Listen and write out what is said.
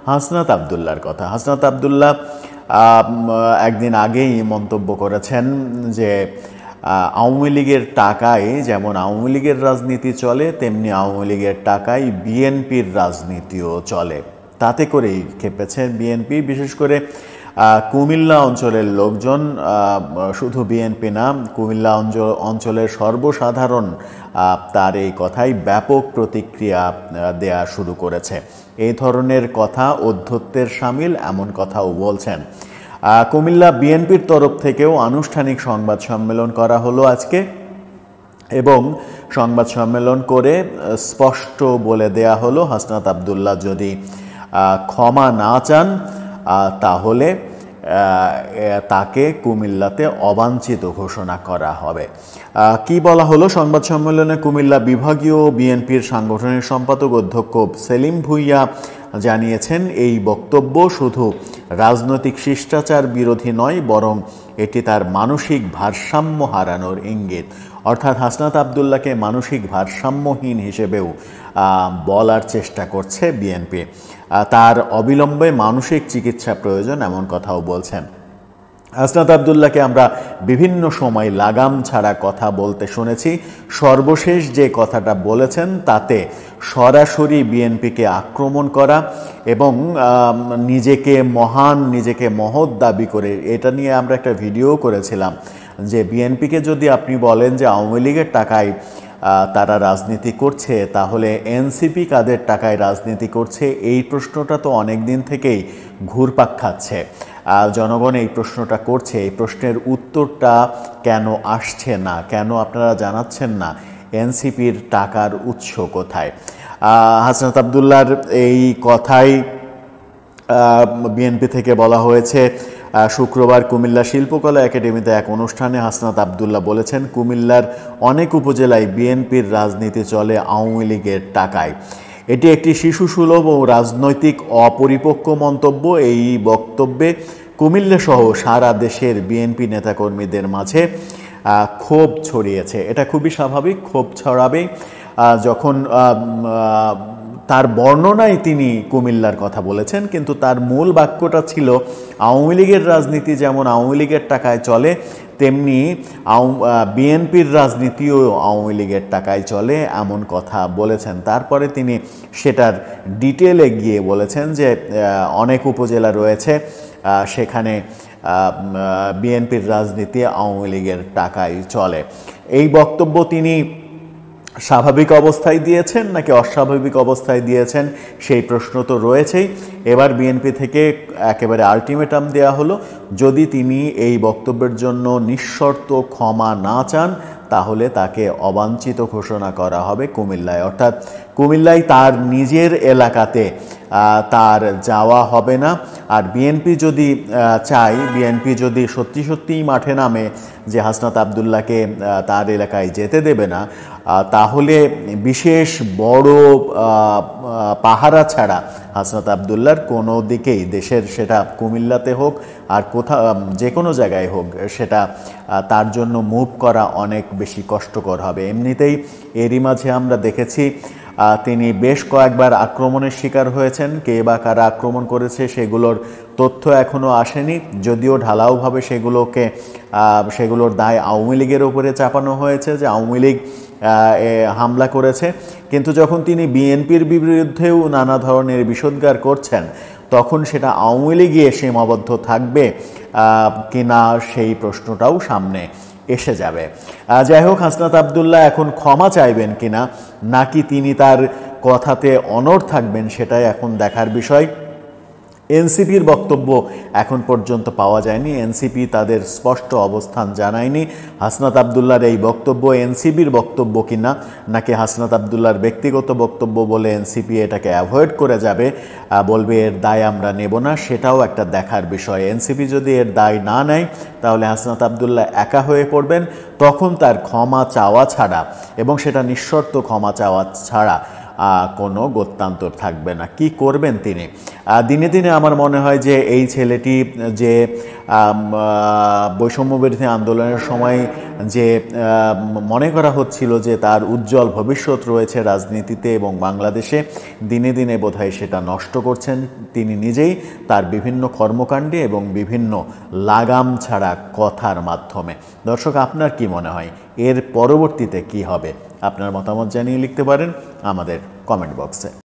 হাসনাত আব্দুল্লাহর কথা। হাসনাত আব্দুল্লাহ একদিন আগেই মন্তব্য করেছেন যে আওয়ামী লীগের টাকায় যেমন আওয়ামী লীগের রাজনীতি চলে, তেমনি আওয়ামী লীগের টাকায় বিএনপির রাজনীতিও চলে। তাতে করেই খেপেছে বিএনপি, বিশেষ করে কুমিল্লা অঞ্চলের লোকজন। শুধু বিএনপি না, কুমিল্লা অঞ্চলের সর্বসাধারণ তার এই কথাই ব্যাপক প্রতিক্রিয়া দেয়া শুরু করেছে। এই ধরনের কথা অধ্যত্বের শামিল, এমন কথাও বলছেন। কুমিল্লা বিএনপির তরফ থেকেও আনুষ্ঠানিক সংবাদ সম্মেলন করা হলো আজকে, এবং সংবাদ সম্মেলন করে স্পষ্ট বলে দেয়া হলো হাসনাত আব্দুল্লাহ যদি ক্ষমা না চান তাহলে তাকে কুমিল্লাতে অবাঞ্ছিত ঘোষণা করা হবে। কি বলা হলো সংবাদ সম্মেলনে? কুমিল্লা বিভাগীয় বিএনপির সাংগঠনিক সম্পাদক অধ্যক্ষ সেলিম ভুঁইয়া জানিয়েছেন, এই বক্তব্য শুধু রাজনৈতিক শিষ্টাচার বিরোধী নয়, বরং এটি তার মানসিক ভারসাম্য হারানোর ইঙ্গিত। অর্থাৎ হাসনাত আব্দুল্লাহকে মানসিক ভারসাম্যহীন হিসেবেও বলার চেষ্টা করছে বিএনপি। তার অবিলম্বে মানসিক চিকিৎসা প্রয়োজন, এমন কথাও বলছেন। হাসনাত আব্দুল্লাহকে আমরা বিভিন্ন সময় লাগাম ছাড়া কথা বলতে শুনেছি। সর্বশেষ যে কথাটা বলেছেন তাতে সরাসরি বিএনপিকে আক্রমণ করা এবং নিজেকে মহান, নিজেকে মহৎ দাবি করে, এটা নিয়ে আমরা একটা ভিডিও করেছিলাম যে বিএনপিকে যদি আপনি বলেন যে আওয়ামী লীগের টাকায় তারা রাজনীতি করছে, তাহলে এনসিপি কাদের টাকায় রাজনীতি করছে? এই প্রশ্নটা তো অনেক দিন থেকেই ঘুরপাক খাচ্ছে। জনগণ এই প্রশ্নটা করছে, এই প্রশ্নের উত্তরটা কেন আসছে না, কেন আপনারা জানাচ্ছেন না এনসিপির টাকার উৎস কোথায়? হাসনাত আব্দুল্লাহর এই কথাই বিএনপি থেকে বলা হয়েছে। শুক্রবার কুমিল্লা শিল্পকলা একাডেমিতে এক অনুষ্ঠানে হাসনাত আব্দুল্লাহ বলেছেন, কুমিল্লার অনেক উপজেলায় বিএনপির রাজনীতি চলে আওয়ামী লীগের টাকায়। এটি একটি শিশুসুলভ ও রাজনৈতিক অপরিপক্ক মন্তব্য। এই বক্তব্যে কুমিল্লা সহ সারা দেশের বিএনপি নেতাকর্মীদের মাঝে ক্ষোভ ছড়িয়েছে। এটা খুবই স্বাভাবিক, ক্ষোভ ছড়াবেই যখন তার বর্ণনায় তিনি কুমিল্লার কথা বলেছেন, কিন্তু তার মূল বাক্যটা ছিল আওয়ামী লীগের রাজনীতি যেমন আওয়ামী লীগের টাকায় চলে, তেমনি বিএনপির রাজনীতিও আওয়ামী লীগের টাকায় চলে, এমন কথা বলেছেন। তারপরে তিনি সেটার ডিটেলে গিয়ে বলেছেন যে অনেক উপজেলা রয়েছে, সেখানে বিএনপির রাজনীতি আওয়ামী লীগের টাকায় চলে। এই বক্তব্য তিনি স্বাভাবিক অবস্থায় দিয়েছেন নাকি অস্বাভাবিক অবস্থায় দিয়েছেন, সেই প্রশ্ন তো রয়েছেই। এবার বিএনপি থেকে একেবারে আলটিমেটাম দেয়া হলো, যদি তিনি এই বক্তব্যের জন্য নিঃশর্ত ক্ষমা না চান তাহলে তাকে অবাঞ্ছিত ঘোষণা করা হবে কুমিল্লায়। অর্থাৎ কুমিল্লায় তার নিজের এলাকাতে তার যাওয়া হবে না। আর বিএনপি যদি চায়, বিএনপি যদি সত্যি সত্যিই মাঠে নামে যে হাসনাত আব্দুল্লাহকে তার এলাকায় যেতে দেবে না, তাহলে বিশেষ বড় পাহারা ছাড়া হাসনাত আব্দুল্লাহর কোনো দিকেই দেশের, সেটা কুমিল্লাতে হোক আর যে কোনো জায়গায় হোক, সেটা তার জন্য মুভ করা অনেক বেশি কষ্টকর হবে। এমনিতেই এরই মাঝে আমরা দেখেছি তিনি বেশ কয়েকবার আক্রমণের শিকার হয়েছেন। কে বা কারা আক্রমণ করেছে সেগুলোর তথ্য এখনও আসেনি, যদিও ঢালাওভাবে সেগুলোর দায় আওয়ামী লীগের উপরে চাপানো হয়েছে যে আওয়ামী লীগ হামলা করেছে। কিন্তু যখন তিনি বিএনপির বিরুদ্ধেও নানা ধরনের বিষোদ্গার করছেন, তখন সেটা আওয়ামী লীগে সীমাবদ্ধ থাকবে কিনা সেই প্রশ্নটাও সামনে এসে যাবে। যাই হোক, হাসনাত আব্দুল্লাহ এখন ক্ষমা চাইবেন কিনা নাকি তিনি তার কথাতে অনড় থাকবেন, সেটাই এখন দেখার বিষয়। এনসিপির বক্তব্য এখন পর্যন্ত পাওয়া যায়নি, এনসিপি তাদের স্পষ্ট অবস্থান জানায়নি। হাসনাত আব্দুল্লাহর এই বক্তব্য এনসিপির বক্তব্য কিনা নাকি হাসনাত আব্দুল্লাহর ব্যক্তিগত বক্তব্য বলে এনসিপি এটাকে অ্যাভয়েড করে যাবে, বলবে এর দায় আমরা নেব না, সেটাও একটা দেখার বিষয়। এনসিপি যদি এর দায় না নেয় তাহলে হাসনাত আব্দুল্লাহ একা হয়ে পড়বেন, তখন তার ক্ষমা চাওয়া ছাড়া, এবং সেটা নিঃশর্ত ক্ষমা চাওয়া ছাড়া কোনো গত্যান্তর থাকবে না। কি করবেন তিনি? দিনে দিনে আমার মনে হয় যে এই ছেলেটি যে বৈষম্যবিরোধী আন্দোলনের সময় যে মনে করা হচ্ছিল যে তার উজ্জ্বল ভবিষ্যৎ রয়েছে রাজনীতিতে এবং বাংলাদেশে, দিনে দিনে বোধহয় সেটা নষ্ট করছেন তিনি নিজেই তার বিভিন্ন কর্মকাণ্ডে এবং বিভিন্ন লাগাম ছাড়া কথার মাধ্যমে। দর্শক, আপনার কি মনে হয় এর পরবর্তীতে কি হবে? আপনার মতামত জানিয়ে লিখতে পারেন আমাদের কমেন্ট বক্সে।